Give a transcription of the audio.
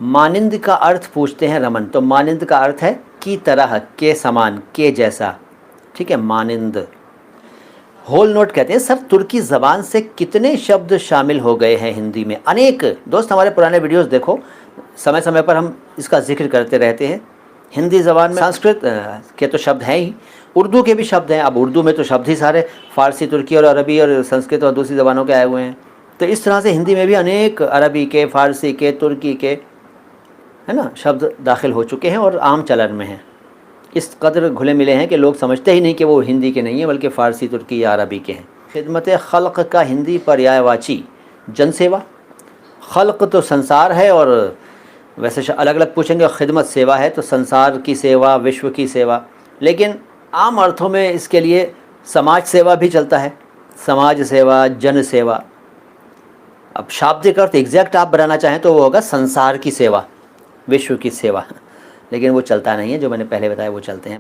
मानिंद का अर्थ पूछते हैं रमन, तो मानिंद का अर्थ है की तरह, के समान, के जैसा, ठीक है, मानिंद। होल नोट कहते हैं सर तुर्की ज़बान से कितने शब्द शामिल हो गए हैं हिंदी में? अनेक। दोस्त हमारे पुराने वीडियोस देखो, समय समय पर हम इसका जिक्र करते रहते हैं। हिंदी ज़बान में संस्कृत के तो शब्द हैं ही, उर्दू के भी शब्द हैं। अब उर्दू में तो शब्द ही सारे फ़ारसी, तुर्की और अरबी और संस्कृत और दूसरी ज़बानों के आए हुए हैं। तो इस तरह से हिंदी में भी अनेक अरबी के, फ़ारसी के, तुर्की के, है ना, शब्द दाखिल हो चुके हैं और आम चलन में हैं। इस कदर घुले मिले हैं कि लोग समझते ही नहीं कि वो हिंदी के नहीं है बल्कि फ़ारसी, तुर्की या अरबी के हैं। खिदमत खल्क़ का हिंदी पर्यायवाची जनसेवा। खल्क़ तो संसार है, और वैसे अलग अलग पूछेंगे। खिदमत सेवा है तो संसार की सेवा, विश्व की सेवा, लेकिन आम अर्थों में इसके लिए समाज सेवा भी चलता है। समाज सेवा, जन सेवा। अब शाब्दिक अर्थ एग्जैक्ट आप बनाना चाहें तो वो होगा संसार की सेवा, विश्व की सेवा, लेकिन वो चलता नहीं है। जो मैंने पहले बताया वो चलते हैं।